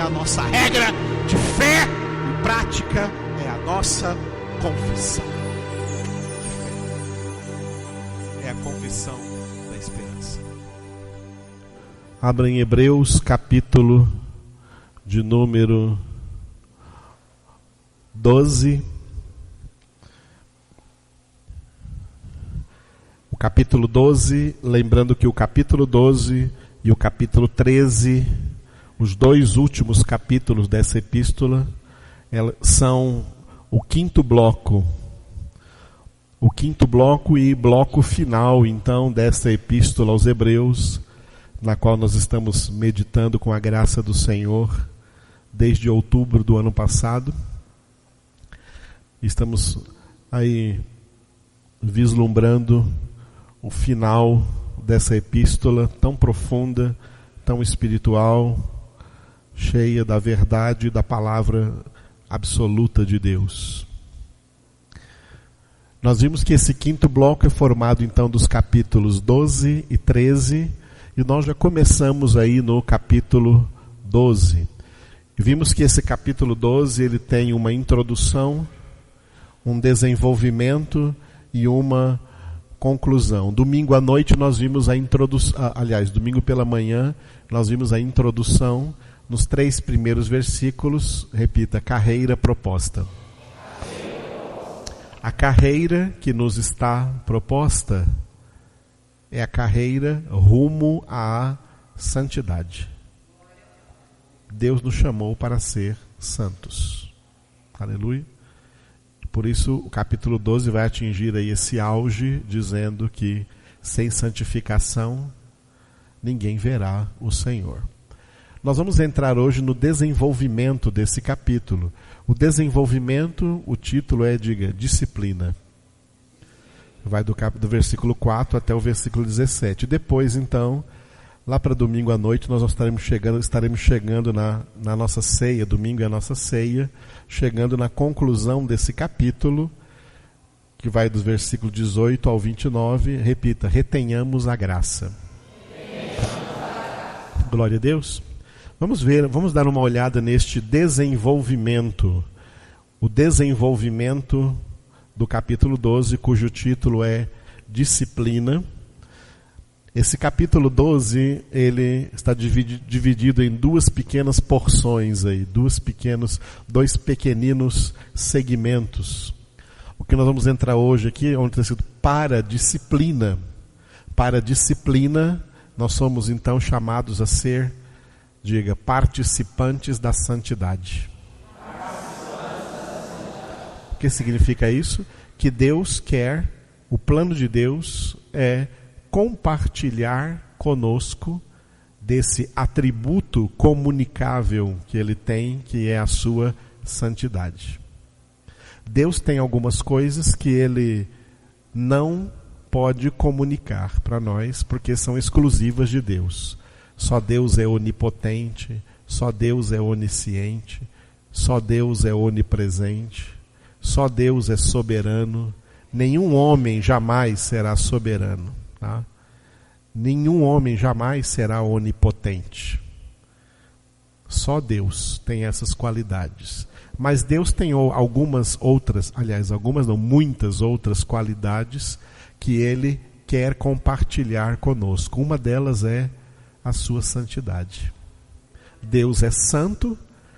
a nossa regra de fé e prática, é a nossa confissão de fé. É a confissão da esperança. Abra em Hebreus, capítulo de número 12. O capítulo 12, lembrando que o capítulo 12 e o capítulo 13, os dois últimos capítulos dessa epístola, são o quinto bloco e bloco final, então, dessa epístola aos Hebreus, na qual nós estamos meditando com a graça do Senhor desde outubro do ano passado. Estamos aí vislumbrando o final dessa epístola tão profunda, tão espiritual, cheia da verdade e da palavra absoluta de Deus. Nós vimos que esse quinto bloco é formado então dos capítulos 12 e 13, e nós já começamos aí no capítulo 12. E vimos que esse capítulo 12 ele tem uma introdução, um desenvolvimento e uma conclusão. Domingo à noite nós vimos a introdução, domingo pela manhã nós vimos a introdução nos 3 primeiros versículos. Repita: carreira proposta. A carreira que nos está proposta é a carreira rumo à santidade. Deus nos chamou para ser santos. Aleluia. Por isso o capítulo 12 vai atingir aí esse auge, dizendo que sem santificação ninguém verá o Senhor. Nós vamos entrar hoje no desenvolvimento desse capítulo. O desenvolvimento, o título é, disciplina. Vai do versículo 4 até o versículo 17. Depois, então, lá para domingo à noite, nós estaremos chegando na nossa ceia. Domingo é a nossa ceia, chegando na conclusão desse capítulo, que vai dos versículos 18 ao 29. Repita: retenhamos a graça. Glória a Deus. Vamos dar uma olhada neste desenvolvimento. O desenvolvimento do capítulo 12, cujo título é Disciplina. Esse capítulo 12, ele está dividido em duas pequenas porções aí, dois pequeninos segmentos. O que nós vamos entrar hoje aqui, onde está escrito para a disciplina. Para a disciplina, nós somos então chamados a ser, participantes da santidade. O que significa isso? Que Deus quer, o plano de Deus é compartilhar conosco desse atributo comunicável que Ele tem, que é a sua santidade. Deus tem algumas coisas que Ele não pode comunicar para nós, porque são exclusivas de Deus. Só Deus é onipotente, só Deus é onisciente, só Deus é onipresente, só Deus é soberano. Nenhum homem jamais será soberano. Tá? Nenhum homem jamais será onipotente. Só Deus tem essas qualidades. Mas Deus tem muitas outras qualidades que Ele quer compartilhar conosco. Uma delas é a sua santidade. Deus é santo,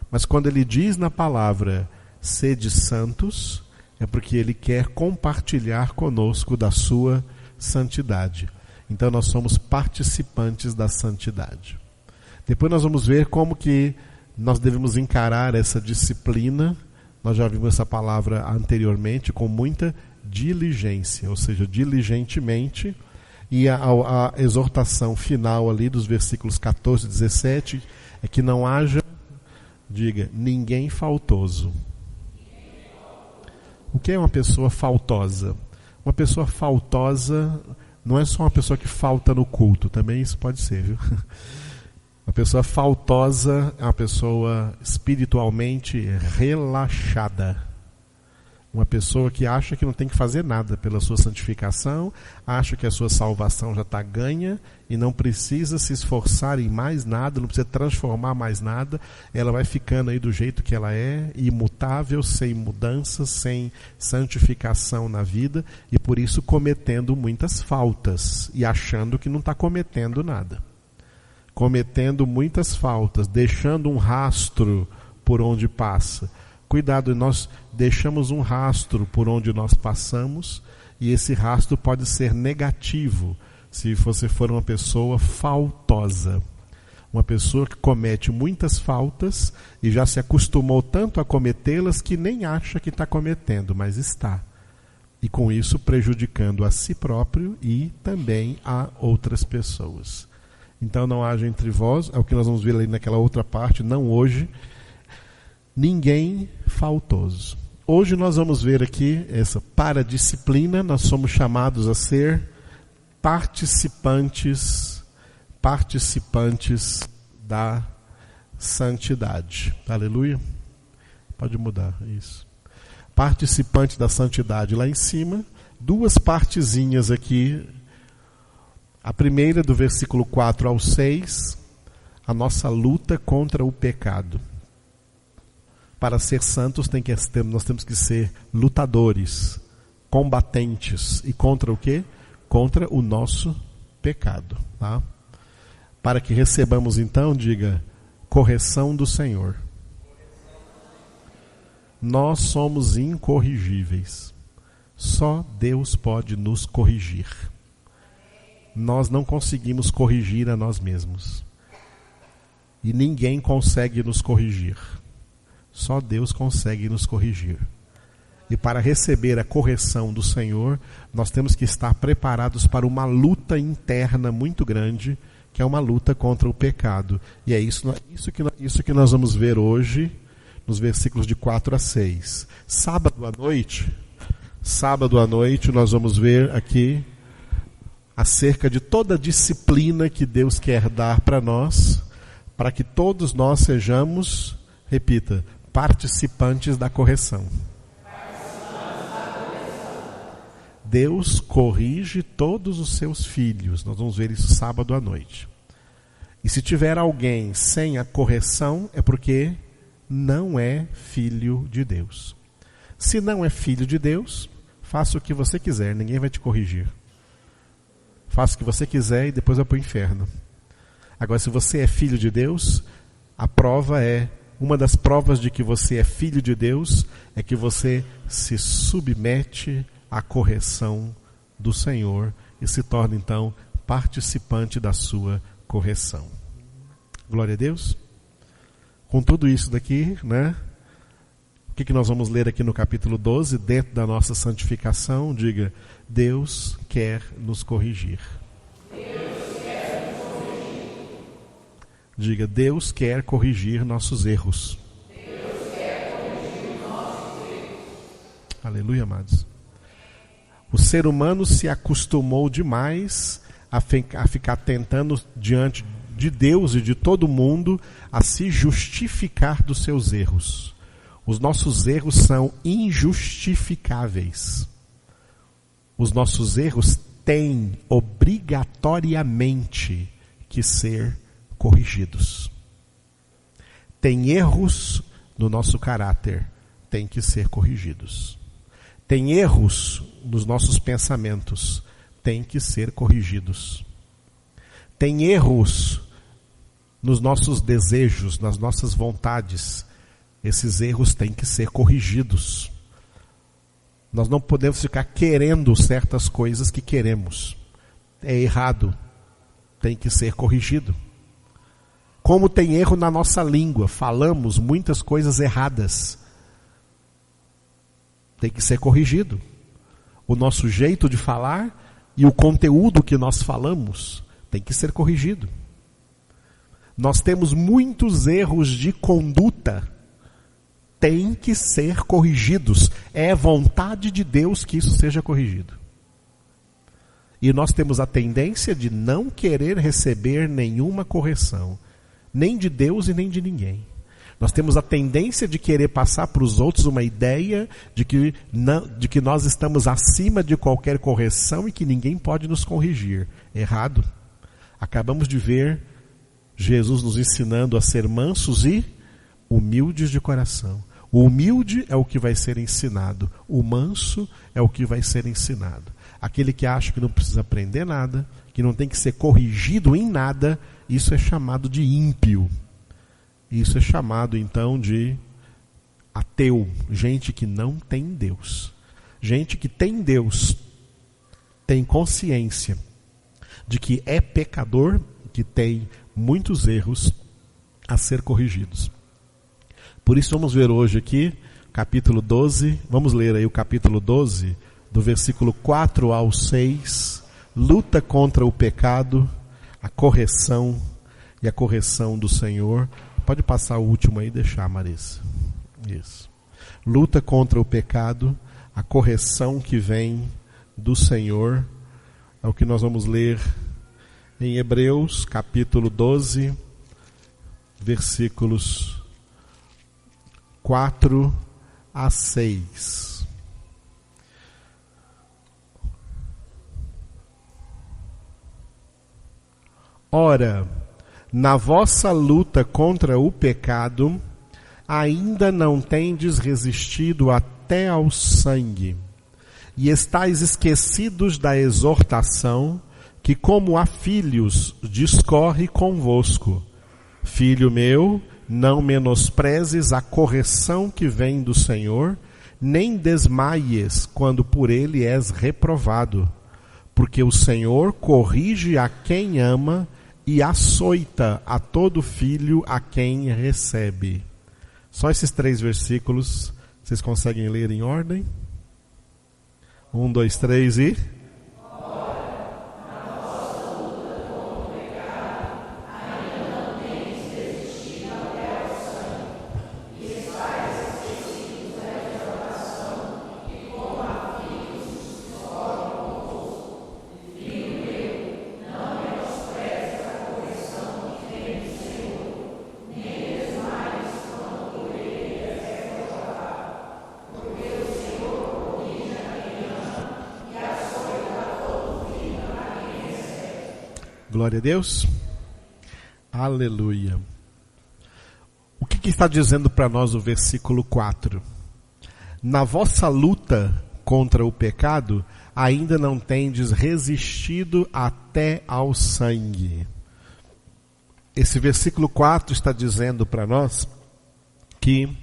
mas quando Ele diz na palavra sede santos, é porque Ele quer compartilhar conosco da sua santidade. Então nós somos participantes da santidade. Depois nós vamos ver como que nós devemos encarar essa disciplina. Nós já vimos essa palavra anteriormente, com muita diligência, ou seja, diligentemente. E a exortação final ali dos versículos 14 e 17 é que não haja, ninguém faltoso. O que é uma pessoa faltosa? Uma pessoa faltosa não é só uma pessoa que falta no culto, também isso pode ser, viu? Uma pessoa faltosa é uma pessoa espiritualmente relaxada. Uma pessoa que acha que não tem que fazer nada pela sua santificação, acha que a sua salvação já está ganha e não precisa se esforçar em mais nada, não precisa transformar mais nada, ela vai ficando aí do jeito que ela é, imutável, sem mudanças, sem santificação na vida e por isso cometendo muitas faltas e achando que não está cometendo nada. Cometendo muitas faltas, deixando um rastro por onde passa. Cuidado, nós deixamos um rastro por onde nós passamos e esse rastro pode ser negativo se você for uma pessoa faltosa. Uma pessoa que comete muitas faltas e já se acostumou tanto a cometê-las que nem acha que está cometendo, mas está. E com isso prejudicando a si próprio e também a outras pessoas. Então não haja entre vós, é o que nós vamos ver ali naquela outra parte, não hoje, ninguém faltoso. Hoje nós vamos ver aqui essa paradisciplina, nós somos chamados a ser participantes da santidade. Aleluia. Pode mudar isso. Participante da santidade lá em cima, duas partezinhas aqui. A primeira do versículo 4 ao 6, a nossa luta contra o pecado. Para ser santos nós temos que ser lutadores, combatentes. E contra o quê? Contra o nosso pecado. Tá? Para que recebamos então, diga, correção do Senhor. Nós somos incorrigíveis. Só Deus pode nos corrigir. Nós não conseguimos corrigir a nós mesmos. E ninguém consegue nos corrigir. Só Deus consegue nos corrigir. E para receber a correção do Senhor, nós temos que estar preparados para uma luta interna muito grande, que é uma luta contra o pecado. E é isso que nós vamos ver hoje, nos versículos de 4 a 6. Sábado à noite, nós vamos ver aqui acerca de toda a disciplina que Deus quer dar para nós, para que todos nós sejamos, repita, participantes da correção. Deus corrige todos os seus filhos. Nós vamos ver isso sábado à noite. E se tiver alguém sem a correção, é porque não é filho de Deus. Se não é filho de Deus, faça o que você quiser, ninguém vai te corrigir. Faça o que você quiser e depois vai para o inferno. Agora, se você é filho de Deus, uma das provas de que você é filho de Deus é que você se submete à correção do Senhor e se torna então participante da sua correção. Glória a Deus. Com tudo isso daqui, né? O que nós vamos ler aqui no capítulo 12, dentro da nossa santificação? Diga, Deus quer nos corrigir. Diga, Deus quer corrigir nossos erros. Aleluia, amados. O ser humano se acostumou demais a ficar tentando diante de Deus e de todo mundo a se justificar dos seus erros. Os nossos erros são injustificáveis. Os nossos erros têm obrigatoriamente que ser corrigidos. Tem erros no nosso caráter, tem que ser corrigidos. Tem erros nos nossos pensamentos, tem que ser corrigidos. Tem erros nos nossos desejos, nas nossas vontades, esses erros têm que ser corrigidos. Nós não podemos ficar querendo certas coisas que queremos. É errado, tem que ser corrigido. Como tem erro na nossa língua, falamos muitas coisas erradas. Tem que ser corrigido. O nosso jeito de falar e o conteúdo que nós falamos tem que ser corrigido. Nós temos muitos erros de conduta, tem que ser corrigidos. É vontade de Deus que isso seja corrigido. E nós temos a tendência de não querer receber nenhuma correção, nem de Deus e nem de ninguém. Nós temos a tendência de querer passar para os outros uma ideia de que nós estamos acima de qualquer correção e que ninguém pode nos corrigir. Errado. Acabamos de ver Jesus nos ensinando a ser mansos e humildes de coração. O humilde é o que vai ser ensinado. O manso é o que vai ser ensinado. Aquele que acha que não precisa aprender nada, que não tem que ser corrigido em nada, isso é chamado de ímpio. Isso é chamado então de ateu. Gente que não tem Deus. Gente que tem Deus, tem consciência de que é pecador, que tem muitos erros a ser corrigidos. Por isso vamos ver hoje aqui, capítulo 12, vamos ler aí o capítulo 12, do versículo 4 ao 6, luta contra o pecado, a correção e a correção do Senhor. Pode passar o último aí e deixar, Marisa. Isso. Luta contra o pecado, a correção que vem do Senhor, é o que nós vamos ler em Hebreus, capítulo 12, versículos 4 a 6. Ora, na vossa luta contra o pecado, ainda não tendes resistido até ao sangue, e estáis esquecidos da exortação que, como a filhos, discorre convosco. Filho meu, não menosprezes a correção que vem do Senhor, nem desmaies quando por ele és reprovado, porque o Senhor corrige a quem ama e açoita a todo filho a quem recebe. Só esses 3 versículos, vocês conseguem ler em ordem? 1, 2, 3 e... Glória a Deus. Aleluia. O que está dizendo para nós o versículo 4? Na vossa luta contra o pecado, ainda não tendes resistido até ao sangue. Esse versículo 4 está dizendo para nós que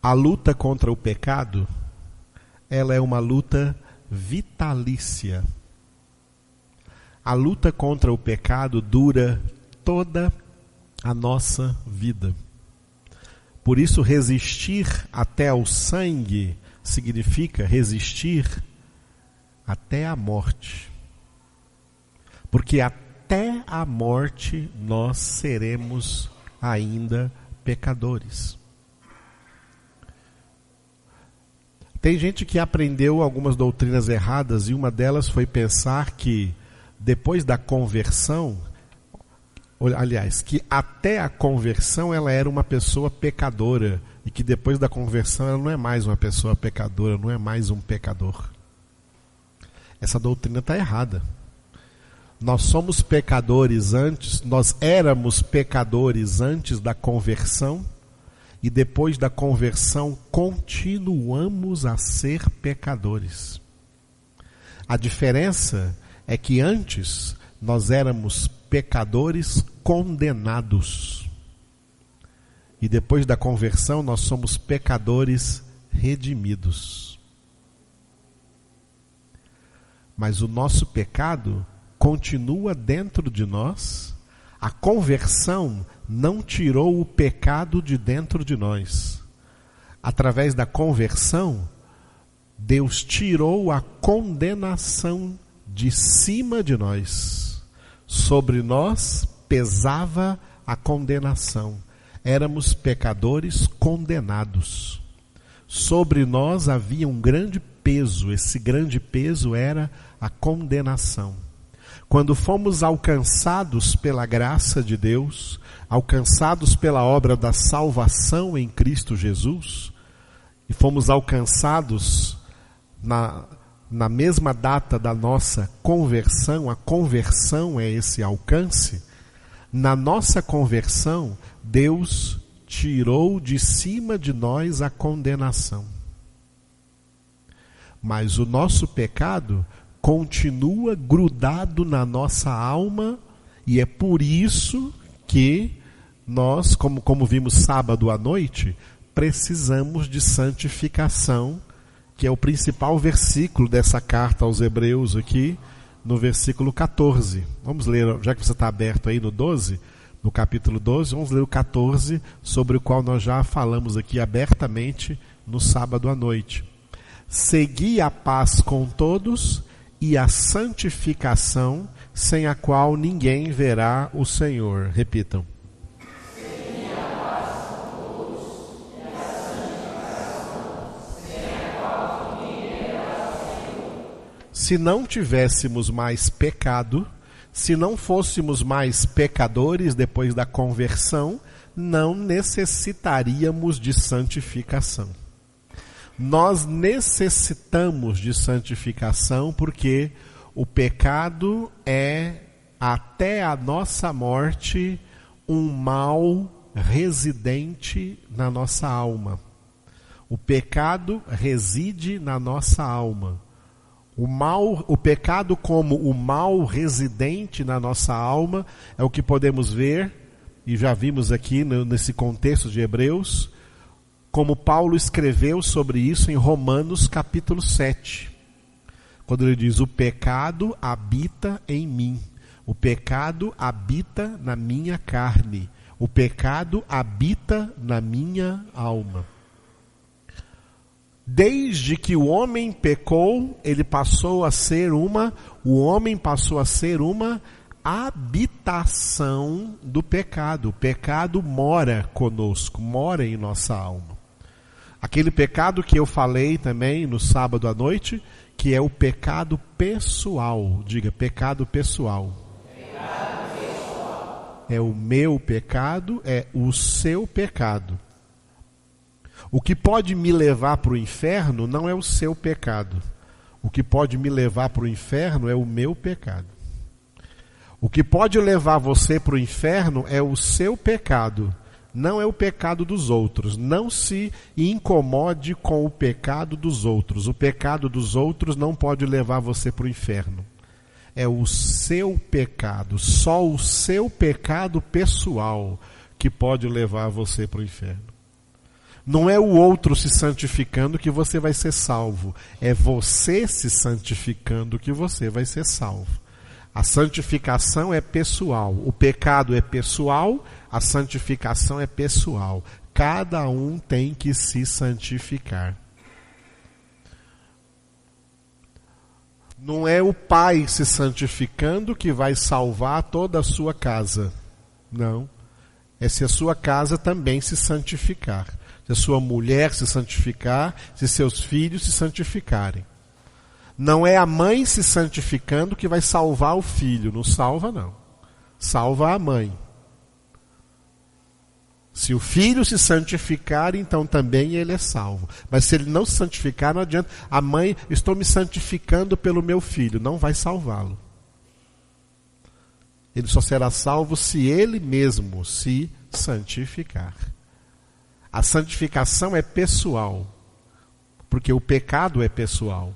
a luta contra o pecado, ela é uma luta vitalícia. A luta contra o pecado dura toda a nossa vida. Por isso, resistir até ao sangue significa resistir até a morte. Porque até a morte nós seremos ainda pecadores. Tem gente que aprendeu algumas doutrinas erradas e uma delas foi pensar que depois da conversão, aliás, que até a conversão ela era uma pessoa pecadora e que depois da conversão ela não é mais uma pessoa pecadora, não é mais um pecador. Essa doutrina está errada. Nós somos pecadores antes, nós éramos pecadores antes da conversão e depois da conversão continuamos a ser pecadores. A diferença é que antes nós éramos pecadores condenados. E depois da conversão nós somos pecadores redimidos. Mas o nosso pecado continua dentro de nós. A conversão não tirou o pecado de dentro de nós. Através da conversão, Deus tirou a condenação de cima de nós. Sobre nós pesava a condenação. Éramos pecadores condenados. Sobre nós havia um grande peso. Esse grande peso era a condenação. Quando fomos alcançados pela graça de Deus, alcançados pela obra da salvação em Cristo Jesus, e fomos alcançados na mesma data da nossa conversão, a conversão é esse alcance. Na nossa conversão, Deus tirou de cima de nós a condenação. Mas o nosso pecado continua grudado na nossa alma, e é por isso que nós, como vimos sábado à noite, precisamos de santificação, que é o principal versículo dessa carta aos Hebreus aqui, no versículo 14. Vamos ler, já que você está aberto aí no 12, no capítulo 12, vamos ler o 14, sobre o qual nós já falamos aqui abertamente no sábado à noite. Segui a paz com todos e a santificação, sem a qual ninguém verá o Senhor. Repitam. Segui a paz com todos e a santificação, sem a qual ninguém verá o Senhor. Se não tivéssemos mais pecado, se não fôssemos mais pecadores depois da conversão, não necessitaríamos de santificação. Nós necessitamos de santificação porque o pecado é, até a nossa morte, um mal residente na nossa alma. O pecado reside na nossa alma. O pecado como o mal residente na nossa alma é o que podemos ver, e já vimos aqui nesse contexto de Hebreus, como Paulo escreveu sobre isso em Romanos capítulo 7. Quando ele diz, o pecado habita em mim, o pecado habita na minha carne, o pecado habita na minha alma. Desde que o homem pecou, o homem passou a ser uma habitação do pecado. O pecado mora conosco, mora em nossa alma. Aquele pecado que eu falei também no sábado à noite, que é o pecado pessoal. Diga, pecado pessoal. Pecado pessoal. É o meu pecado, é o seu pecado. O que pode me levar para o inferno não é o seu pecado. O que pode me levar para o inferno é o meu pecado. O que pode levar você para o inferno é o seu pecado. Não é o pecado dos outros. Não se incomode com o pecado dos outros. O pecado dos outros não pode levar você para o inferno. É o seu pecado, só o seu pecado pessoal que pode levar você para o inferno. Não é o outro se santificando que você vai ser salvo. É você se santificando que você vai ser salvo. A santificação é pessoal. O pecado é pessoal, a santificação é pessoal. Cada um tem que se santificar. Não é o pai se santificando que vai salvar toda a sua casa. Não. É se a sua casa também se santificar. Se a sua mulher se santificar, se seus filhos se santificarem. Não é a mãe se santificando que vai salvar o filho. Não salva, não. Salva a mãe. Se o filho se santificar, então também ele é salvo. Mas se ele não se santificar, não adianta. A mãe, estou me santificando pelo meu filho. Não vai salvá-lo. Ele só será salvo se ele mesmo se santificar. A santificação é pessoal, porque o pecado é pessoal.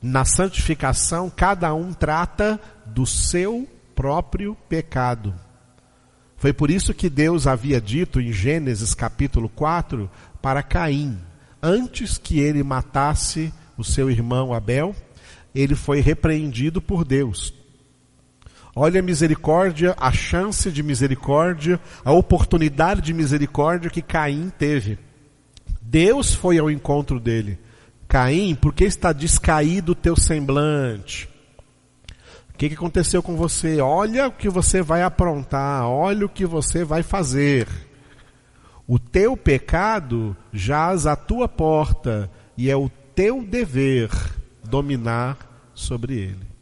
Na santificação, cada um trata do seu próprio pecado. Foi por isso que Deus havia dito em Gênesis capítulo 4 para Caim, antes que ele matasse o seu irmão Abel, ele foi repreendido por Deus. Olha a misericórdia, a chance de misericórdia, a oportunidade de misericórdia que Caim teve. Deus foi ao encontro dele. Caim, por que está descaído o teu semblante? O que aconteceu com você? Olha o que você vai aprontar, olha o que você vai fazer. O teu pecado jaz à tua porta e é o teu dever dominar sobre ele.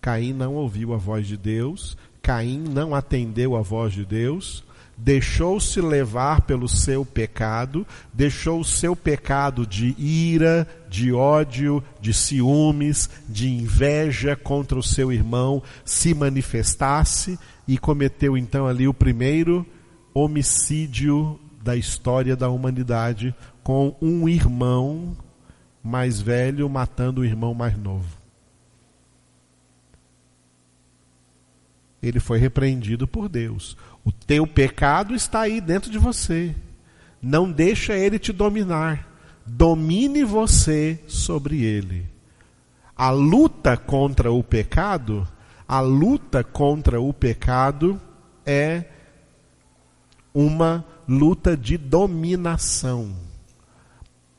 Caim não ouviu a voz de Deus, Caim não atendeu a voz de Deus, deixou-se levar pelo seu pecado, deixou o seu pecado de ira, de ódio, de ciúmes, de inveja contra o seu irmão se manifestasse e cometeu então ali o primeiro homicídio da história da humanidade, com um irmão mais velho matando o irmão mais novo. Ele foi repreendido por Deus. O teu pecado está aí dentro de você. Não deixa ele te dominar. Domine você sobre ele. A luta contra o pecado é uma luta de dominação.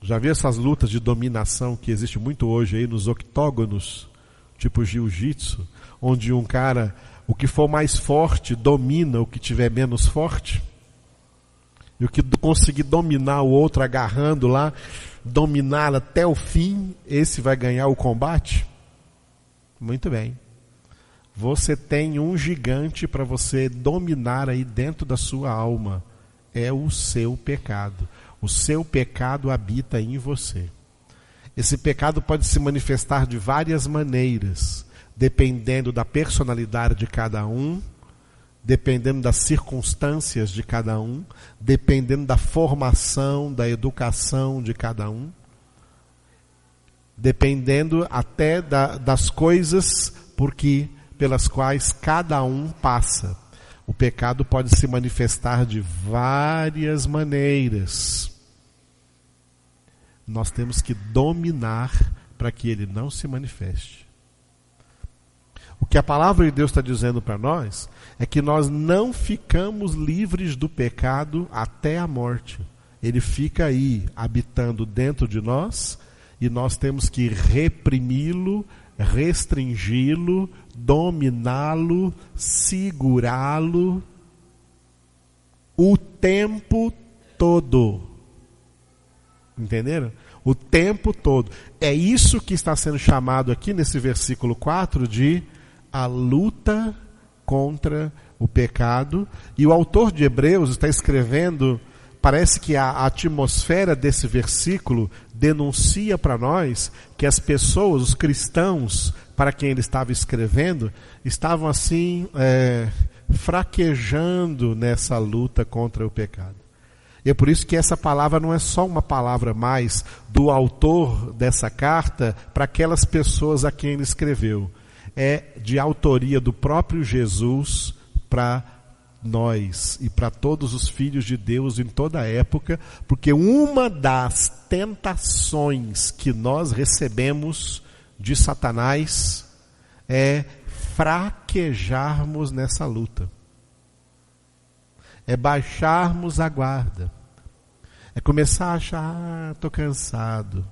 Já viu essas lutas de dominação que existe muito hoje aí nos octógonos, tipo jiu-jitsu, onde um cara, o que for mais forte, domina o que tiver menos forte? E o que conseguir dominar o outro agarrando lá, dominar até o fim, esse vai ganhar o combate? Muito bem. Você tem um gigante para você dominar aí dentro da sua alma. É o seu pecado. O seu pecado habita em você. Esse pecado pode se manifestar de várias maneiras, dependendo da personalidade de cada um, dependendo das circunstâncias de cada um, dependendo da formação, da educação de cada um, dependendo até das coisas pelas quais cada um passa. O pecado pode se manifestar de várias maneiras. Nós temos que dominar para que ele não se manifeste. O que a palavra de Deus está dizendo para nós é que nós não ficamos livres do pecado até a morte. Ele fica aí, habitando dentro de nós, e nós temos que reprimi-lo, restringi-lo, dominá-lo, segurá-lo o tempo todo. Entenderam? O tempo todo. É isso que está sendo chamado aqui nesse versículo 4 de a luta contra o pecado. E o autor de Hebreus está escrevendo, parece que a atmosfera desse versículo denuncia para nós que as pessoas, os cristãos, para quem ele estava escrevendo, estavam assim fraquejando nessa luta contra o pecado. E é por isso que essa palavra não é só uma palavra mais do autor dessa carta para aquelas pessoas a quem ele escreveu. É de autoria do próprio Jesus para nós e para todos os filhos de Deus em toda a época, porque uma das tentações que nós recebemos de Satanás é fraquejarmos nessa luta. É baixarmos a guarda. É começar a achar, estou cansado.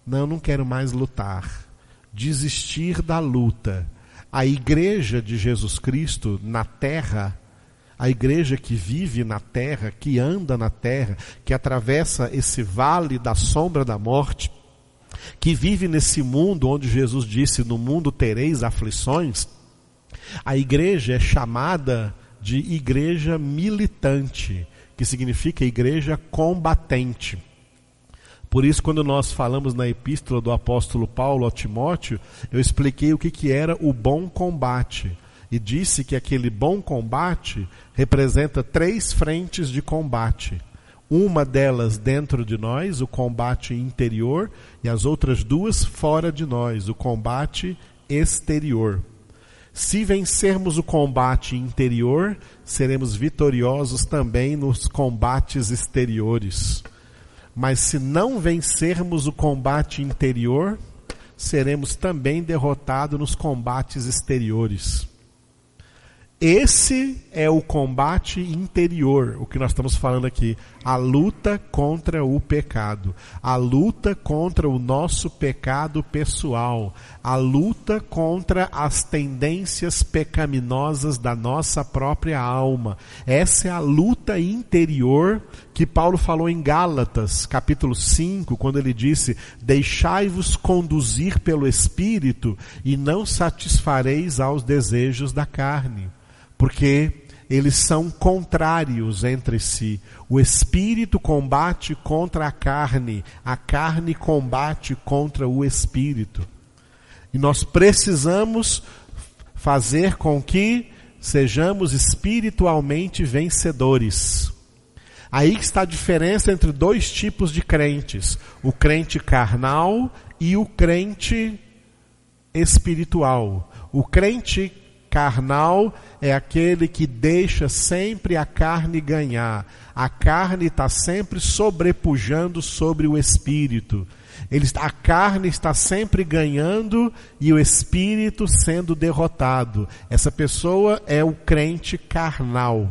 Não quero mais lutar. Desistir da luta. A igreja de Jesus Cristo na terra, a igreja que vive na terra, que anda na terra, que atravessa esse vale da sombra da morte, que vive nesse mundo onde Jesus disse, no mundo tereis aflições, a igreja é chamada de igreja militante, que significa igreja combatente. Por isso, quando nós falamos na epístola do apóstolo Paulo a Timóteo, eu expliquei o que era o bom combate. E disse que aquele bom combate representa 3 frentes de combate. Uma delas dentro de nós, o combate interior, e as outras 2 fora de nós, o combate exterior. Se vencermos o combate interior, seremos vitoriosos também nos combates exteriores. Mas se não vencermos o combate interior, seremos também derrotados nos combates exteriores. Esse é o combate interior, o que nós estamos falando aqui. A luta contra o pecado. A luta contra o nosso pecado pessoal. A luta contra as tendências pecaminosas da nossa própria alma. Essa é a luta interior que Paulo falou em Gálatas, capítulo 5, quando ele disse: deixai-vos conduzir pelo Espírito e não satisfareis aos desejos da carne, porque eles são contrários entre si. O Espírito combate contra a carne combate contra o Espírito. E nós precisamos fazer com que sejamos espiritualmente vencedores. Aí está a diferença entre dois tipos de crentes: o crente carnal e o crente espiritual. O crente carnal é aquele que deixa sempre a carne ganhar. A carne está sempre sobrepujando sobre o espírito. A carne está sempre ganhando e o espírito sendo derrotado. Essa pessoa é o crente carnal.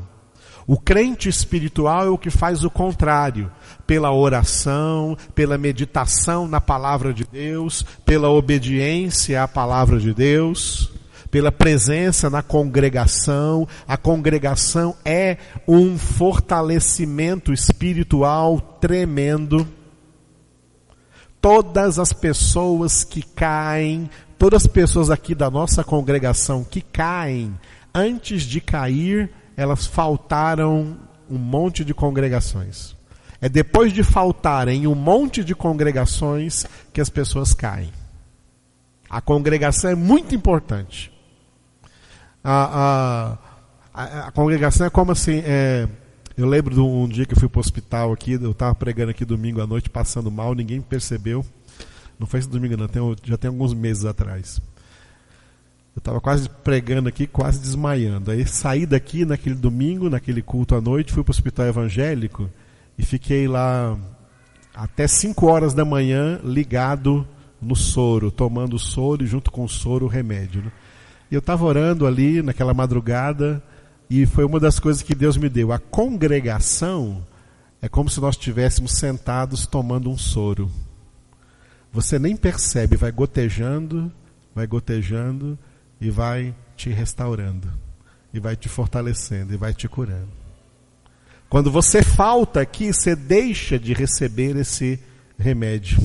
O crente espiritual é o que faz o contrário. Pela oração, pela meditação na palavra de Deus, pela obediência à palavra de Deus, pela presença na congregação. A congregação é um fortalecimento espiritual tremendo. Todas as pessoas que caem, todas as pessoas aqui da nossa congregação que caem, antes de cair, elas faltaram um monte de congregações. É depois de faltarem um monte de congregações que as pessoas caem. A congregação é muito importante. A congregação é como assim, eu lembro de um dia que eu fui para o hospital aqui, eu estava pregando aqui domingo à noite, passando mal, ninguém me percebeu. Não foi esse domingo não, já tem alguns meses atrás. Eu estava quase pregando aqui, quase desmaiando. Aí saí daqui naquele domingo, naquele culto à noite, fui para o hospital evangélico e fiquei lá até 5 horas da manhã ligado no soro, tomando soro e junto com o soro o remédio, né? E eu estava orando ali naquela madrugada e foi uma das coisas que Deus me deu. A congregação é como se nós estivéssemos sentados tomando um soro. Você nem percebe, vai gotejando e vai te restaurando, e vai te fortalecendo, e vai te curando. Quando você falta aqui, você deixa de receber esse remédio.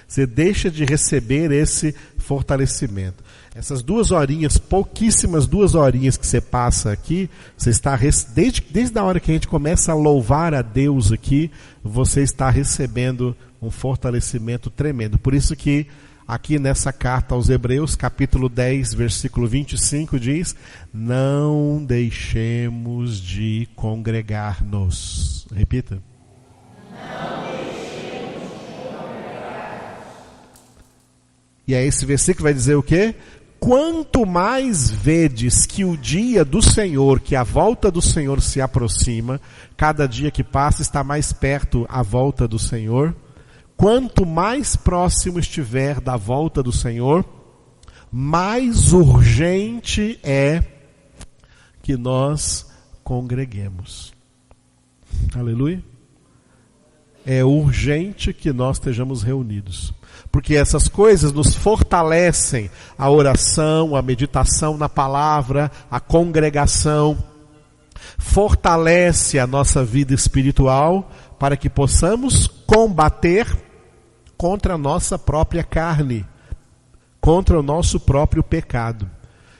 Você deixa de receber esse fortalecimento. Essas 2 horinhas, pouquíssimas 2 horinhas que você passa aqui, você está desde a hora que a gente começa a louvar a Deus aqui, você está recebendo um fortalecimento tremendo. Por isso que aqui nessa carta aos Hebreus, capítulo 10, versículo 25, diz: não deixemos de congregar-nos. Repita. Não deixemos de congregar-nos. E aí esse versículo vai dizer o quê? Quanto mais vedes que o dia do Senhor, que a volta do Senhor se aproxima, cada dia que passa está mais perto a volta do Senhor. Quanto mais próximo estiver da volta do Senhor, mais urgente é que nós congreguemos. Aleluia. É urgente que nós estejamos reunidos. Porque essas coisas nos fortalecem, a oração, a meditação na palavra, a congregação, fortalece a nossa vida espiritual para que possamos combater contra a nossa própria carne, contra o nosso próprio pecado.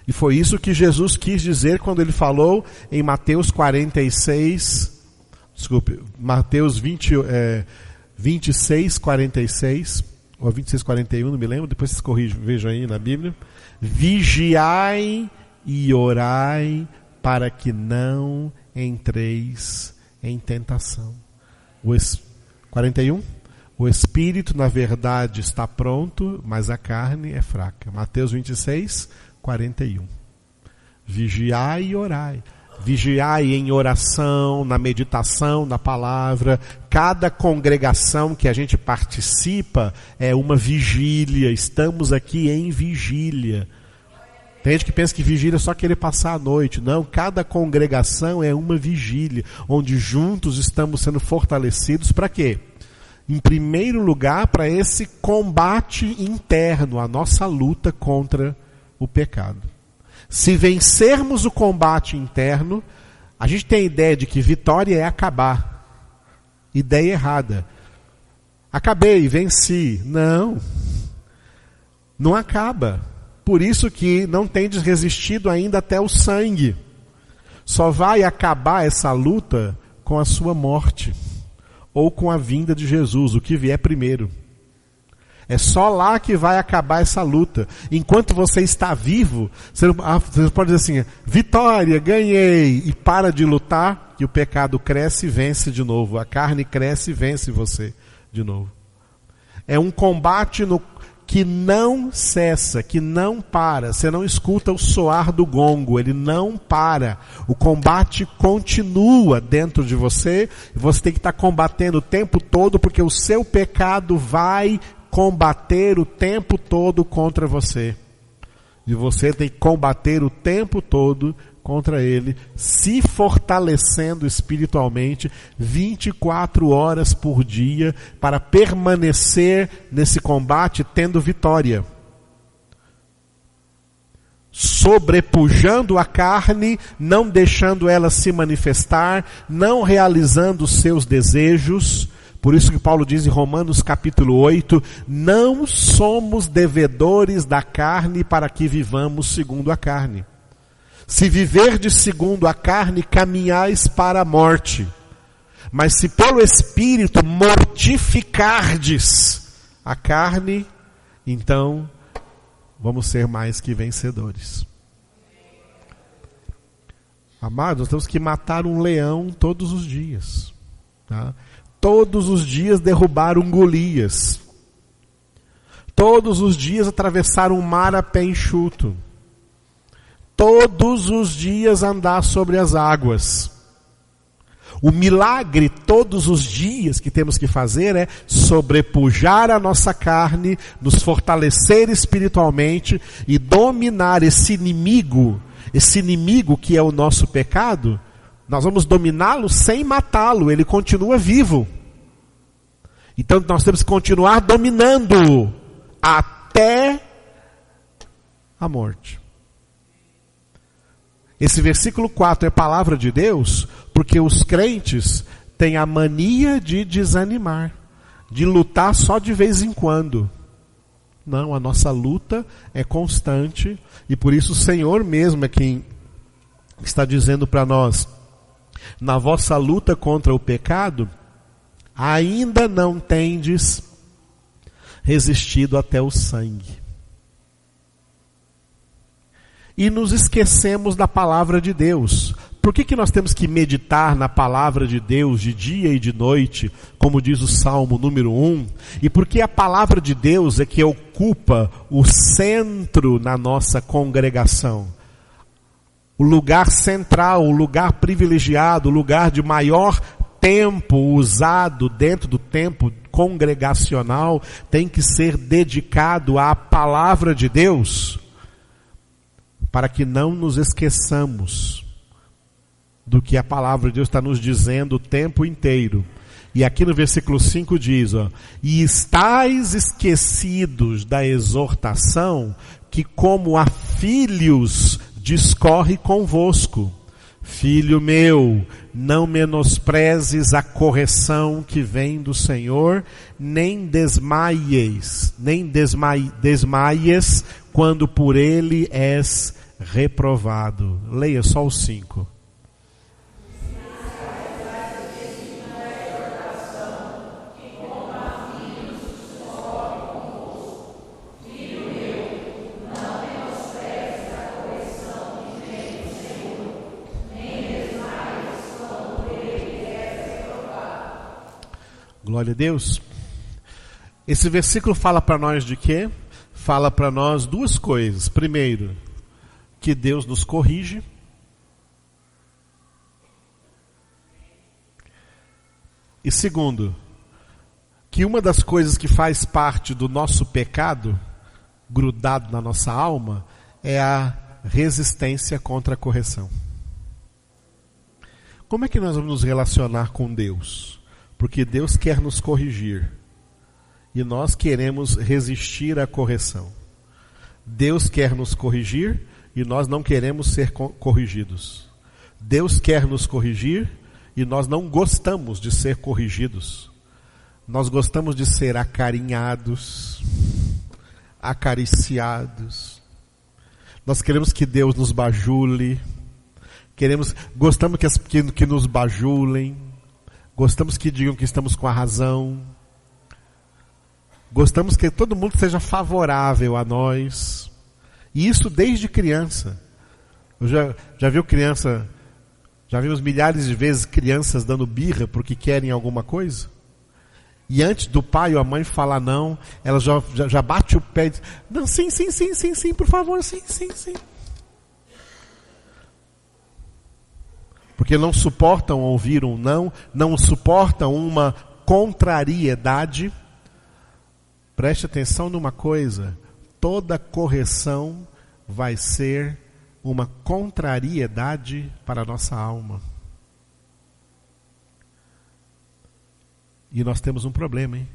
E foi isso que Jesus quis dizer quando ele falou em Mateus 26, Mateus 26, 46, ou 26, 41, não me lembro, depois vocês corrigem, vejam aí na Bíblia. Vigiai e orai para que não entreis em tentação. 41. O espírito, na verdade, está pronto, mas a carne é fraca. Mateus 26, 41. Vigiai e orai. Vigiai em oração, na meditação, na palavra. Cada congregação que a gente participa é uma vigília. Estamos aqui em vigília. Tem gente que pensa que vigília é só querer passar a noite. Não, cada congregação é uma vigília, onde juntos estamos sendo fortalecidos para quê? Em primeiro lugar, para esse combate interno, a nossa luta contra o pecado. Se vencermos o combate interno, a gente tem a ideia de que vitória é acabar. Ideia errada. Acabei, venci. Não acaba. Por isso que não tendes resistido ainda até o sangue. Só vai acabar essa luta com a sua morte. Ou com a vinda de Jesus, o que vier primeiro. É só lá que vai acabar essa luta. Enquanto você está vivo, você pode dizer assim, vitória, ganhei, e para de lutar, que o pecado cresce e vence de novo. A carne cresce e vence você de novo. É um combate que não cessa, que não para. Você não escuta o soar do gongo, ele não para. O combate continua dentro de você, e você tem que estar combatendo o tempo todo, porque o seu pecado vai combater o tempo todo contra você. E você tem que combater o tempo todo contra ele, se fortalecendo espiritualmente 24 horas por dia para permanecer nesse combate tendo vitória. Sobrepujando a carne, não deixando ela se manifestar, não realizando os seus desejos. Por isso que Paulo diz em Romanos capítulo 8, não somos devedores da carne para que vivamos segundo a carne. Se viverdes segundo a carne, caminhais para a morte. Mas se pelo Espírito mortificardes a carne, então vamos ser mais que vencedores. Amados, nós temos que matar um leão todos os dias. Tá? Todos os dias derrubar um Golias. Todos os dias atravessar um mar a pé enxuto. Todos os dias andar sobre as águas. O milagre todos os dias que temos que fazer é sobrepujar a nossa carne, nos fortalecer espiritualmente e dominar esse inimigo que é o nosso pecado. Nós vamos dominá-lo sem matá-lo, ele continua vivo. Então nós temos que continuar dominando até a morte. Esse versículo 4 é palavra de Deus, porque os crentes têm a mania de desanimar, de lutar só de vez em quando. Não, a nossa luta é constante, e por isso o Senhor mesmo é quem está dizendo para nós, na vossa luta contra o pecado, ainda não tendes resistido até o sangue. E nos esquecemos da palavra de Deus. Por que nós temos que meditar na palavra de Deus de dia e de noite, como diz o Salmo número 1? E porque a palavra de Deus é que ocupa o centro na nossa congregação. O lugar central, o lugar privilegiado, o lugar de maior tempo usado dentro do tempo congregacional tem que ser dedicado à palavra de Deus, para que não nos esqueçamos do que a palavra de Deus está nos dizendo o tempo inteiro. E aqui no versículo 5 diz, e estáis esquecidos da exortação que como a filhos discorre convosco. Filho meu, não menosprezes a correção que vem do Senhor, nem desmaies quando por ele és reprovado. Leia só o 5. Glória a Deus. Esse versículo fala para nós de quê? Fala para nós duas coisas. Primeiro, que Deus nos corrige. E segundo, que uma das coisas que faz parte do nosso pecado, grudado na nossa alma, é a resistência contra a correção. Como é que nós vamos nos relacionar com Deus? Porque Deus quer nos corrigir. E nós queremos resistir à correção. Deus quer nos corrigir e nós não queremos ser corrigidos. Deus quer nos corrigir e nós não gostamos de ser corrigidos. Nós gostamos de ser acarinhados, acariciados. Nós queremos que Deus nos bajule. Gostamos que nos bajulem. Gostamos que digam que estamos com a razão. Gostamos que todo mundo seja favorável a nós. E isso desde criança. Eu já vimos milhares de vezes crianças dando birra porque querem alguma coisa? E antes do pai ou a mãe falar não, ela já bate o pé e diz, não, sim, por favor, sim. Porque não suportam ouvir um não suportam uma contrariedade. Preste atenção numa coisa, toda correção vai ser uma contrariedade para a nossa alma. E nós temos um problema, hein?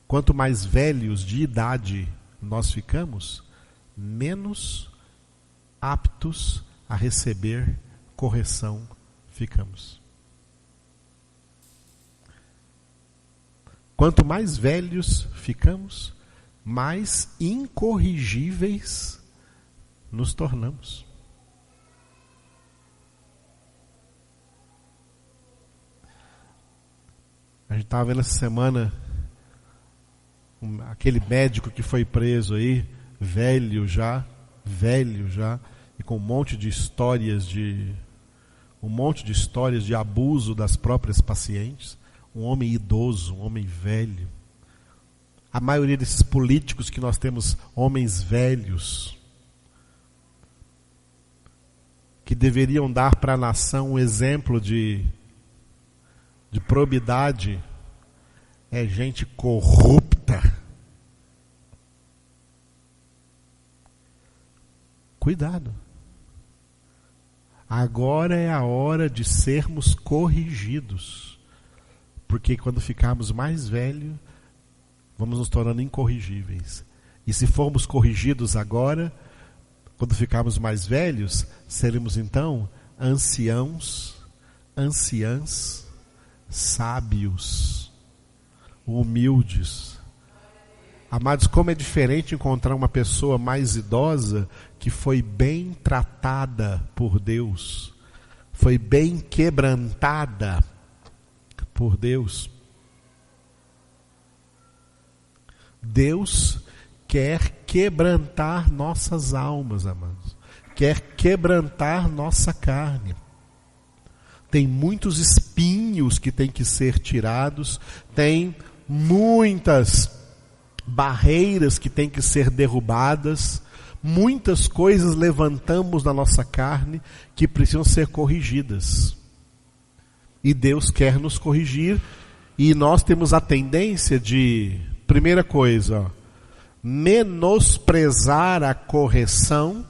Quanto mais velhos de idade nós ficamos, menos aptos a receber correção ficamos. Quanto mais velhos ficamos, mais incorrigíveis nos tornamos. A gente estava vendo essa semana aquele médico que foi preso aí, velho já, e com um monte de histórias de abuso das próprias pacientes. Um homem idoso, um homem velho. A maioria desses políticos que nós temos, homens velhos, que deveriam dar para a nação um exemplo de probidade, é gente corrupta. Cuidado. Agora é a hora de sermos corrigidos. Porque quando ficarmos mais velhos, vamos nos tornando incorrigíveis. E se formos corrigidos agora, quando ficarmos mais velhos, seremos então anciãs, sábios, humildes. Amados, como é diferente encontrar uma pessoa mais idosa que foi bem tratada por Deus, foi bem quebrantada por Deus. Deus quer quebrantar nossas almas, amados. Quer quebrantar nossa carne. Tem muitos espinhos que têm que ser tirados. Tem muitas barreiras que têm que ser derrubadas. Muitas coisas levantamos na nossa carne que precisam ser corrigidas. E Deus quer nos corrigir, e nós temos a tendência de, primeira coisa, menosprezar a correção.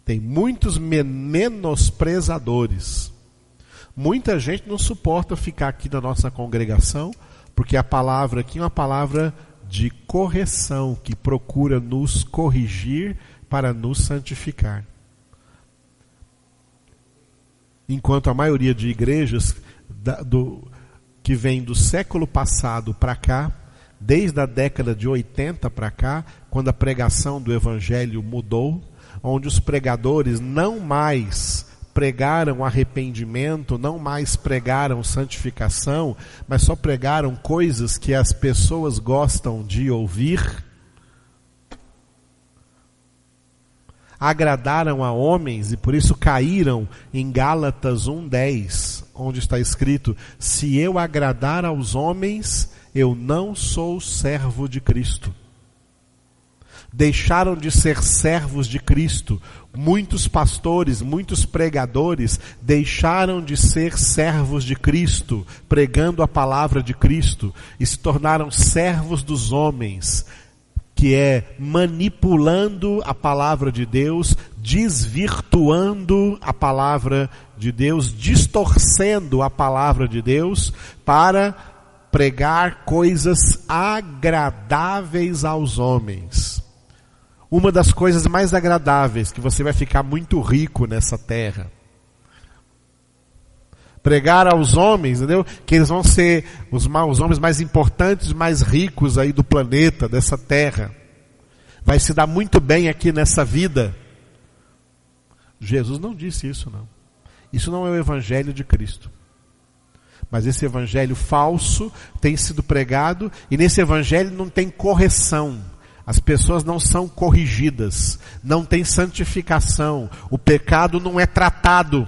Tem muitos menosprezadores. Muita gente não suporta ficar aqui na nossa congregação, porque a palavra aqui é uma palavra de correção, que procura nos corrigir para nos santificar. Enquanto a maioria de igrejas que vem do século passado para cá, desde a década de 80 para cá, quando a pregação do evangelho mudou, onde os pregadores não mais pregaram arrependimento, não mais pregaram santificação, mas só pregaram coisas que as pessoas gostam de ouvir, agradaram a homens e por isso caíram em Gálatas 1:10, onde está escrito: se eu agradar aos homens, eu não sou servo de Cristo. Deixaram de ser servos de Cristo. Muitos pastores, muitos pregadores deixaram de ser servos de Cristo, pregando a palavra de Cristo, e se tornaram servos dos homens, que é manipulando a palavra de Deus, desvirtuando a palavra de Deus, distorcendo a palavra de Deus para pregar coisas agradáveis aos homens. uma das coisas mais agradáveis, que você vai ficar muito rico nessa terra. Pregar aos homens, entendeu? Que eles vão ser os homens mais importantes, mais ricos aí do planeta, dessa terra. Vai se dar muito bem aqui nessa vida. Jesus não disse isso, não. Isso não é o evangelho de Cristo. Mas esse evangelho falso tem sido pregado, e nesse evangelho não tem correção. As pessoas não são corrigidas, não tem santificação, o pecado não é tratado.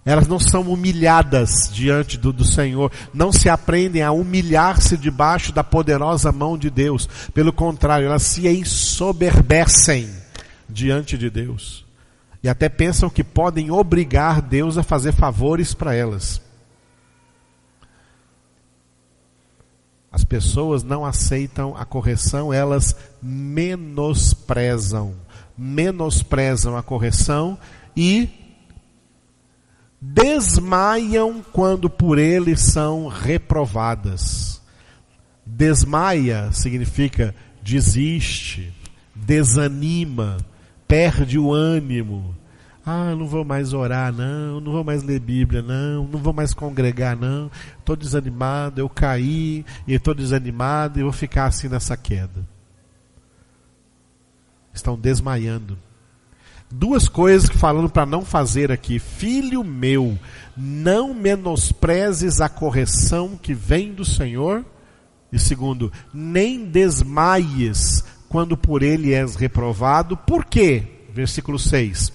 Elas não são humilhadas diante do Senhor, não se aprendem a humilhar-se debaixo da poderosa mão de Deus. Pelo contrário, elas se ensoberbecem diante de Deus. E até pensam que podem obrigar Deus a fazer favores para elas. As pessoas não aceitam a correção, elas menosprezam a correção e desmaiam quando por ele são reprovadas. Desmaia significa desiste, desanima, perde o ânimo. Não vou mais orar, não vou mais ler Bíblia, não vou mais congregar, não. Estou desanimado, eu caí e estou desanimado e vou ficar assim nessa queda. Estão desmaiando. Duas coisas que falando para não fazer aqui. Filho meu, não menosprezes a correção que vem do Senhor. E segundo, nem desmaies quando por ele és reprovado. Por quê? Versículo 6.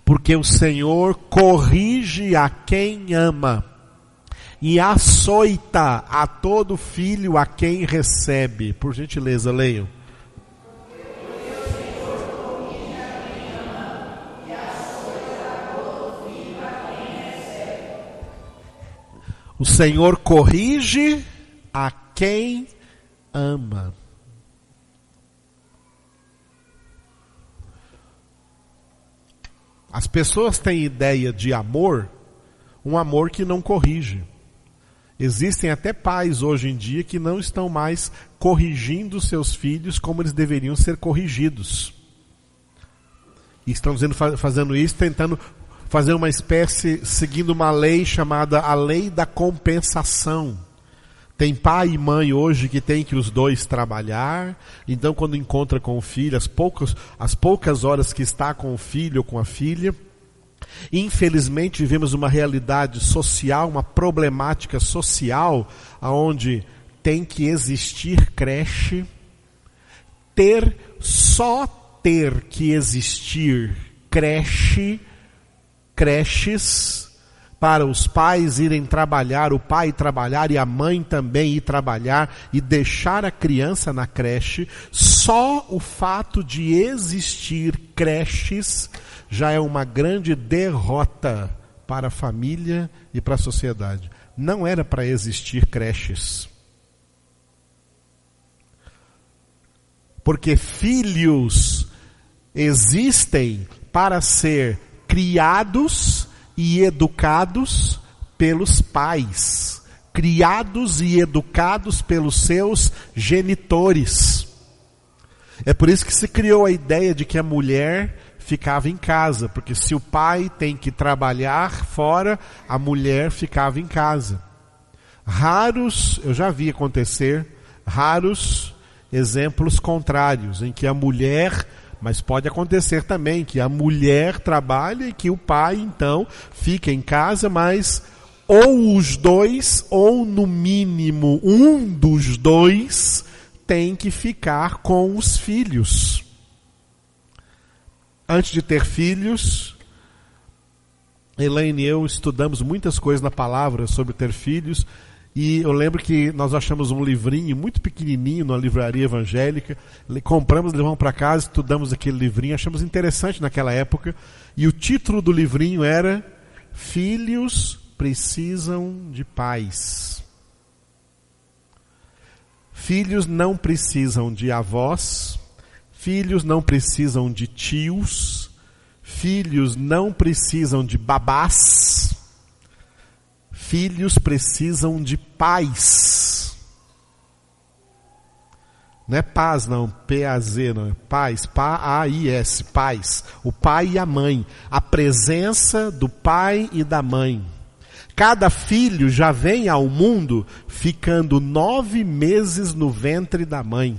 Porque o Senhor corrige a quem ama e açoita a todo filho a quem recebe. Por gentileza, leiam. O Senhor corrige a quem ama. As pessoas têm ideia de amor, um amor que não corrige. Existem até pais hoje em dia que não estão mais corrigindo seus filhos como eles deveriam ser corrigidos. E estão fazendo isso, tentando fazer uma espécie, seguindo uma lei chamada a lei da compensação. Tem pai e mãe hoje que tem que os dois trabalhar, então quando encontra com o filho, as poucas horas que está com o filho ou com a filha, infelizmente vivemos uma realidade social, uma problemática social, onde tem que existir creche, só ter que existir creches, para os pais irem trabalhar, o pai trabalhar e a mãe também ir trabalhar e deixar a criança na creche. Só o fato de existir creches já é uma grande derrota para a família e para a sociedade. Não era para existir creches. Porque filhos existem para ser criados e educados pelos pais, criados e educados pelos seus genitores. É por isso que se criou a ideia de que a mulher ficava em casa, porque se o pai tem que trabalhar fora, a mulher ficava em casa. Eu já vi acontecer, raros exemplos contrários, em que a mulher... Mas pode acontecer também que a mulher trabalhe e que o pai, então, fica em casa, mas ou os dois, ou no mínimo um dos dois, tem que ficar com os filhos. Antes de ter filhos, Elaine e eu estudamos muitas coisas na palavra sobre ter filhos. E eu lembro que nós achamos um livrinho muito pequenininho na livraria evangélica, compramos, levamos para casa, estudamos aquele livrinho, achamos interessante naquela época, e o título do livrinho era Filhos Precisam de Pais. Filhos não precisam de avós, filhos não precisam de tios, filhos não precisam de babás, filhos precisam de pais. Não é paz, não. P-A-Z, não. É paz. P-A-I-S. Paz. O pai e a mãe. A presença do pai e da mãe. Cada filho já vem ao mundo ficando 9 meses no ventre da mãe.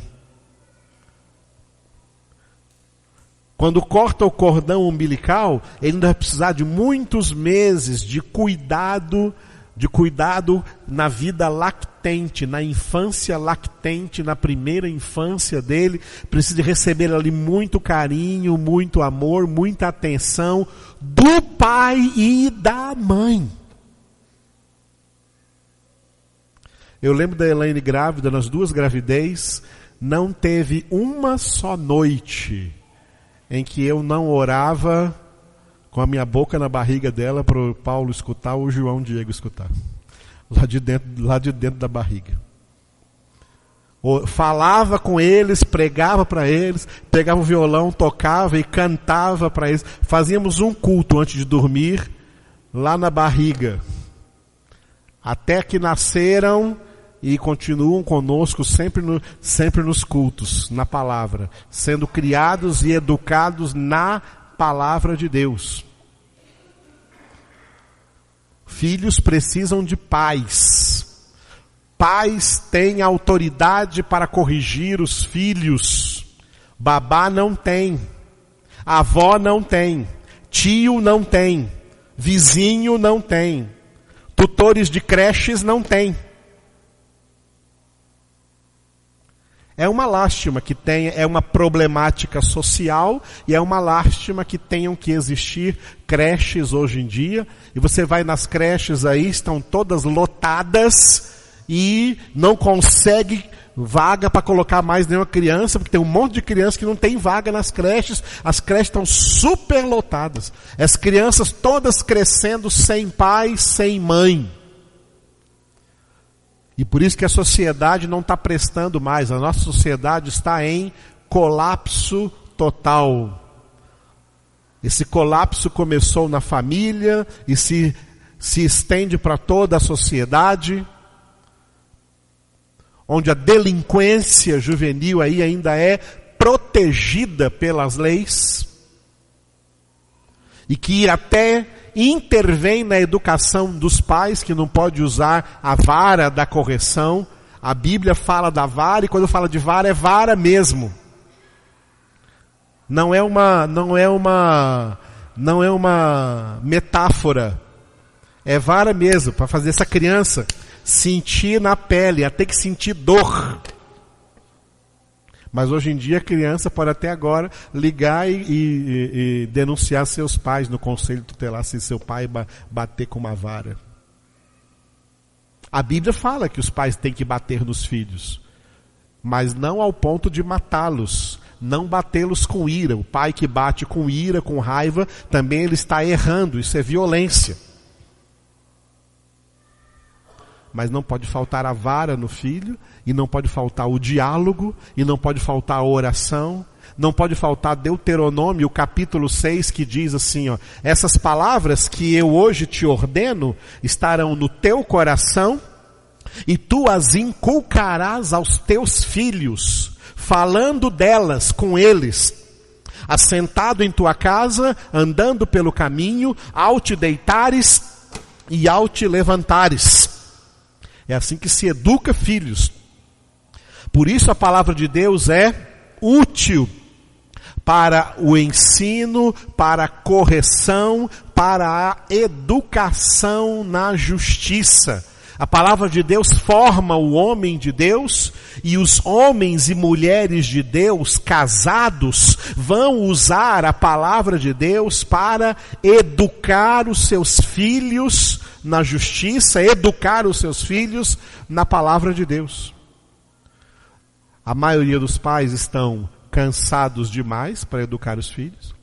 Quando corta o cordão umbilical, ele ainda vai precisar de muitos meses de cuidado na vida lactente, na infância lactente, na primeira infância dele. Precisa de receber ali muito carinho, muito amor, muita atenção do pai e da mãe. Eu lembro da Elaine grávida, nas 2 gravidez, não teve uma só noite em que eu não orava com a minha boca na barriga dela para o Paulo escutar ou o João Diego escutar. Lá de dentro da barriga. Falava com eles, pregava para eles, pegava o violão, tocava e cantava para eles. Fazíamos um culto antes de dormir, lá na barriga. Até que nasceram e continuam conosco sempre nos cultos, na palavra, sendo criados e educados na palavra de Deus. Filhos precisam de pais. Pais têm autoridade para corrigir os filhos. Babá não tem. Avó não tem. Tio não tem. Vizinho não tem. Tutores de creches não tem. É uma lástima que tenha, é uma problemática social e é uma lástima que tenham que existir creches hoje em dia. E você vai nas creches aí, estão todas lotadas e não consegue vaga para colocar mais nenhuma criança, porque tem um monte de crianças que não tem vaga nas creches. As creches estão super lotadas. As crianças todas crescendo sem pai, sem mãe. E por isso que a sociedade não está prestando mais. A nossa sociedade está em colapso total. Esse colapso começou na família e se estende para toda a sociedade, onde a delinquência juvenil aí ainda é protegida pelas leis e que até intervém na educação dos pais, que não pode usar a vara da correção. A Bíblia fala da vara, e quando fala de vara, é vara mesmo. Não é uma metáfora. É vara mesmo, para fazer essa criança sentir na pele, até que sentir dor. Mas hoje em dia a criança pode até agora ligar e denunciar seus pais no conselho tutelar se seu pai bater com uma vara. A Bíblia fala que os pais têm que bater nos filhos, mas não ao ponto de matá-los, não batê-los com ira. O pai que bate com ira, com raiva, também ele está errando, isso é violência. Mas não pode faltar a vara no filho, e não pode faltar o diálogo, e não pode faltar a oração, não pode faltar Deuteronômio, capítulo 6, que diz assim, ó: essas palavras que eu hoje te ordeno estarão no teu coração, e tu as inculcarás aos teus filhos, falando delas com eles, assentado em tua casa, andando pelo caminho, ao te deitares e ao te levantares. É assim que se educa filhos. Por isso a palavra de Deus é útil para o ensino, para a correção, para a educação na justiça. A palavra de Deus forma o homem de Deus, e os homens e mulheres de Deus casados vão usar a palavra de Deus para educar os seus filhos na justiça, educar os seus filhos na palavra de Deus. A maioria dos pais estão cansados demais para educar os filhos,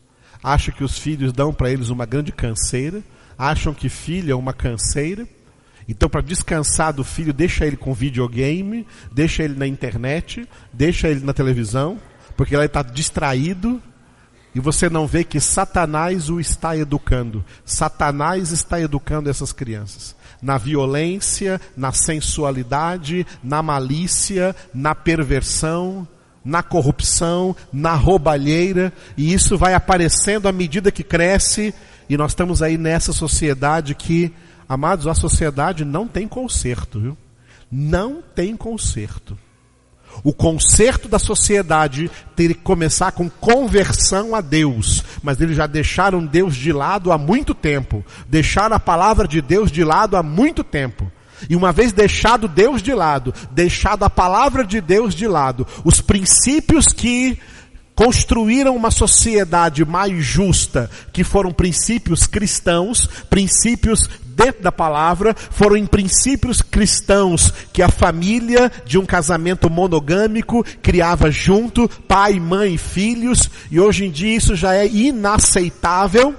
acham que os filhos dão para eles uma grande canseira, acham que filho é uma canseira. Então, para descansar do filho, deixa ele com videogame, deixa ele na internet, deixa ele na televisão, porque ele está distraído, e você não vê que Satanás o está educando. Satanás está educando essas crianças na violência, na sensualidade, na malícia, na perversão. na corrupção, na roubalheira, e isso vai aparecendo à medida que cresce, e nós estamos aí nessa sociedade que, amados, a sociedade não tem conserto, viu? Não tem conserto. O conserto da sociedade teria que começar com conversão a Deus, mas eles já deixaram Deus de lado há muito tempo, deixaram a palavra de Deus de lado há muito tempo. E uma vez deixado Deus de lado, deixado a palavra de Deus de lado, os princípios que construíram uma sociedade mais justa, que foram princípios cristãos, princípios dentro da palavra, foram em princípios cristãos que a família de um casamento monogâmico criava junto, pai, mãe e filhos, e hoje em dia isso já é inaceitável.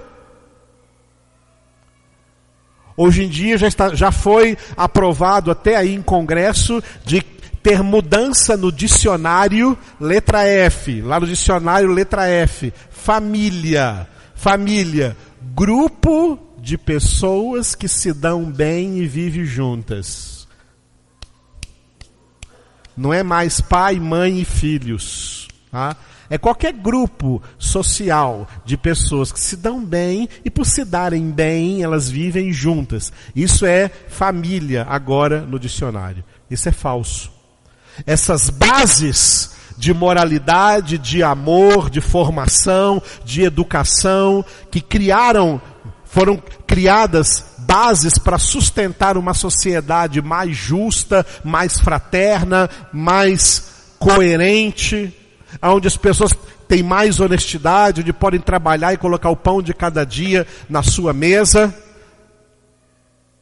Hoje em dia já foi aprovado até aí em congresso de ter mudança no dicionário, letra F, lá no dicionário letra F, família, grupo de pessoas que se dão bem e vivem juntas. Não é mais pai, mãe e filhos, tá? É qualquer grupo social de pessoas que se dão bem e por se darem bem, elas vivem juntas. Isso é família agora no dicionário. Isso é falso. Essas bases de moralidade, de amor, de formação, de educação, que foram criadas bases para sustentar uma sociedade mais justa, mais fraterna, mais coerente, onde as pessoas têm mais honestidade, onde podem trabalhar e colocar o pão de cada dia na sua mesa.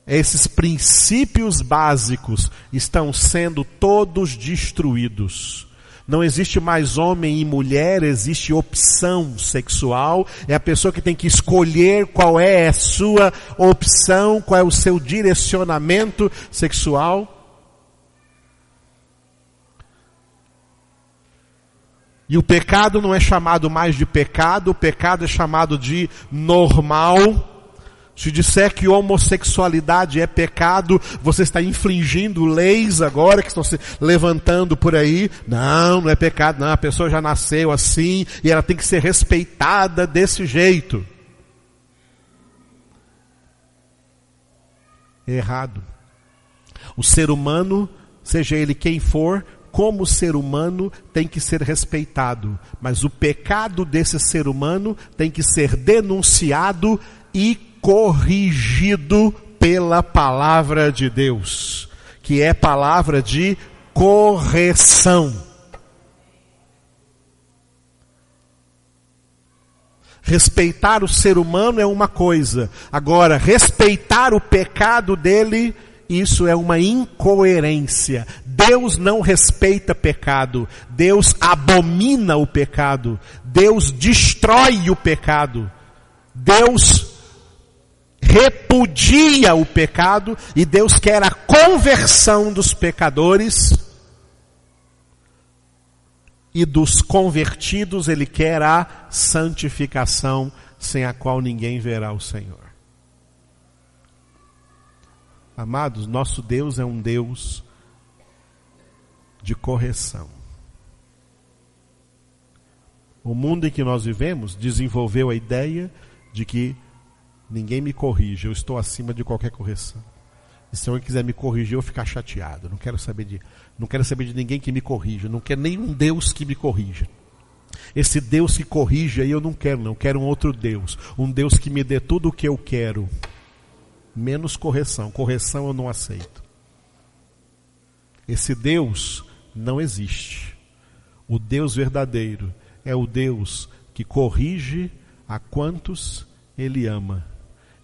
Esses princípios básicos estão sendo todos destruídos. Não existe mais homem e mulher, existe opção sexual. É a pessoa que tem que escolher qual é a sua opção, qual é o seu direcionamento sexual. E o pecado não é chamado mais de pecado, o pecado é chamado de normal. Se disser que homossexualidade é pecado, você está infringindo leis agora que estão se levantando por aí. Não é pecado, não. A pessoa já nasceu assim e ela tem que ser respeitada desse jeito. É errado. O ser humano, seja ele quem for, como ser humano tem que ser respeitado. Mas o pecado desse ser humano tem que ser denunciado e corrigido pela palavra de Deus, que é palavra de correção. Respeitar o ser humano é uma coisa, agora respeitar o pecado dele, isso é uma incoerência. Deus não respeita pecado, Deus abomina o pecado, Deus destrói o pecado, Deus repudia o pecado e Deus quer a conversão dos pecadores, e dos convertidos Ele quer a santificação, sem a qual ninguém verá o Senhor. Amados, nosso Deus é um Deus de correção. O mundo em que nós vivemos desenvolveu a ideia de que ninguém me corrige, eu estou acima de qualquer correção. E se alguém quiser me corrigir, eu vou ficar chateado. Não quero saber de ninguém que me corrija. Não quero nenhum Deus que me corrija. Esse Deus que corrige aí eu não quero, não. Eu quero um outro Deus. Um Deus que me dê tudo o que eu quero. Menos correção. Correção eu não aceito. Esse Deus não existe. O Deus verdadeiro é o Deus que corrige a quantos Ele ama.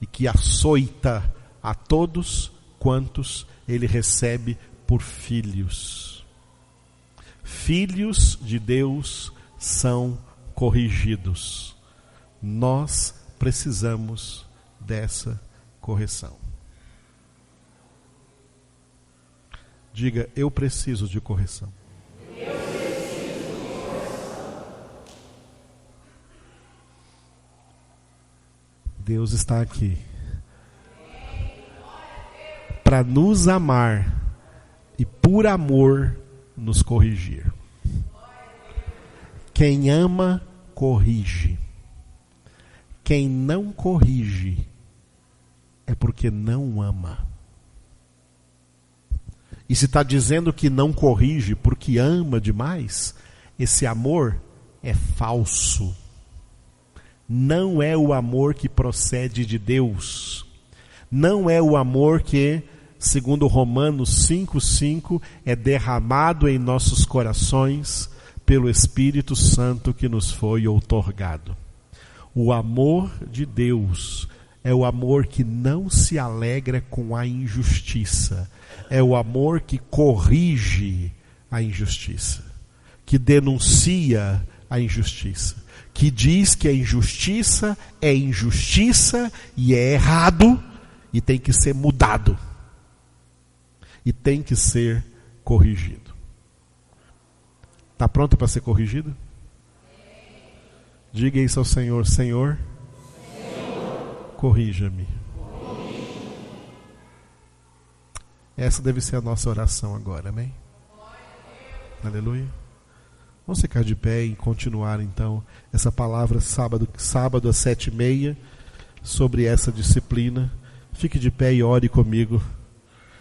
E que açoita a todos quantos Ele recebe por filhos. Filhos de Deus são corrigidos. Nós precisamos dessa correção. Diga, eu preciso de correção. Eu preciso de correção. Deus está aqui para nos amar e por amor nos corrigir. Quem ama, corrige. Quem não corrige é porque não ama. E se está dizendo que não corrige porque ama demais, esse amor é falso. Não é o amor que procede de Deus. Não é o amor que, segundo Romanos 5,5, é derramado em nossos corações pelo Espírito Santo que nos foi outorgado. O amor de Deus é o amor que não se alegra com a injustiça. É o amor que corrige a injustiça, que denuncia a injustiça, que diz que a injustiça é injustiça e é errado e tem que ser mudado e tem que ser corrigido. Está pronto para ser corrigido? Diga isso ao Senhor: Senhor, corrija-me. Essa deve ser a nossa oração agora, amém? Aleluia. Vamos ficar de pé e continuar então essa palavra sábado às 7h30 sobre essa disciplina. Fique de pé e ore comigo.